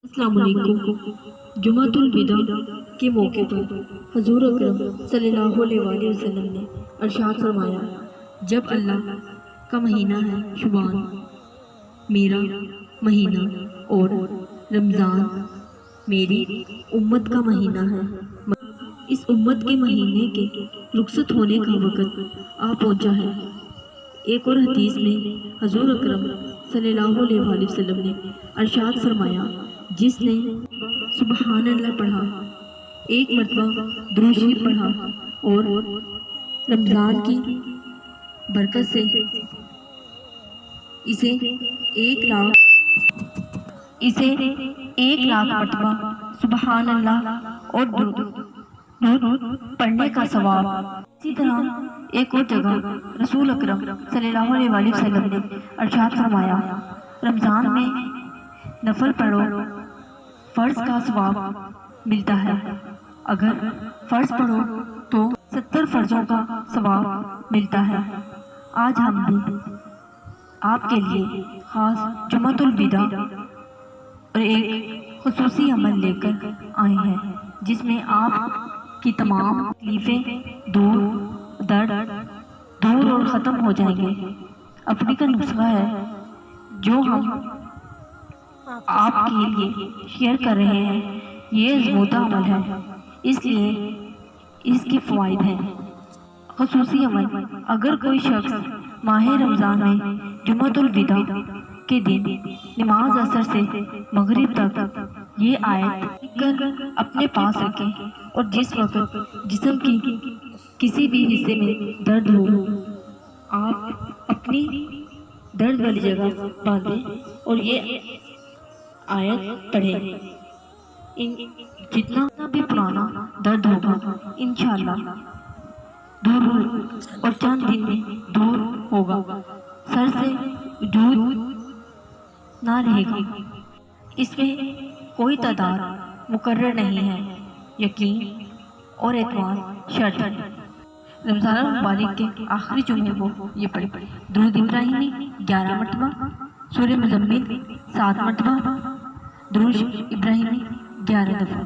السلام علیکم۔ جمعۃ الوداع کے موقع پر حضور اکرم صلی اللہ علیہ وآلہ وسلم نے ارشاد فرمایا، جب اللہ کا مہینہ ہے شعبان، میرا مہینہ، اور رمضان میری امت کا مہینہ ہے، اس امت کے مہینے کے رخصت ہونے کا وقت آ پہنچا ہے۔ ایک اور حدیث میں حضور اکرم صلی اللہ علیہ وآلہ وسلم نے ارشاد فرمایا، جس نے سبحان اللہ پڑھا، ایک مرتبہ درود شریف پڑھا اور رمضان کی برکت سے اسے ایک لاکھ مرتبہ سبحان اللہ اور درود پڑھنے کا ثواب۔ اسی طرح ایک اور جگہ رسول اکرم صلی اللہ علیہ وآلہ وسلم نے ارشاد فرمایا، رمضان میں نفل پڑھو، فرض کا ثواب ملتا ہے، اگر فرض پڑھو تو 70 فرضوں کا ثواب ملتا ہے۔ آج ہم بھی آپ کے لیے خاص جمعۃ الوداع اور ایک خصوصی عمل لے کر آئے ہیں، جس میں آپ کی تمام تکلیفیں درد دور اور ختم ہو جائیں گے۔ اپنی کا نسخہ ہے جو ہم آپ کے لیے شیئر کر رہے ہیں، یہ آزمودہ عمل ہے، اس لیے اس کے فوائد ہیں۔ خصوصی عمل: اگر کوئی شخص ماہ رمضان میں جمعۃ الوداع کے دن نماز عصر سے مغرب تک یہ آیت لکھ کر اپنے پاس رکھے، اور جس وقت جسم کی کسی بھی حصے میں درد ہو، آپ اپنی درد والی جگہ باندھیں اور یہ آیت پڑھیں۔ جتنا بھی پرانا درد ہوگا انشاءاللہ دور ہو، اور چند دن میں دور ہوگا، سر سے وجود نہ رہے گا۔ اس میں کوئی تعداد مقرر نہیں ہے، یقین اور اعتماد شرط ہے۔ رمضان المبارک کے آخری جمعے کو یہ پڑھیں۔ درود ابراہیمی 11 مرتبہ، سورہ مزمل 7 مرتبہ، درود ابراہیمی 11 دفعہ۔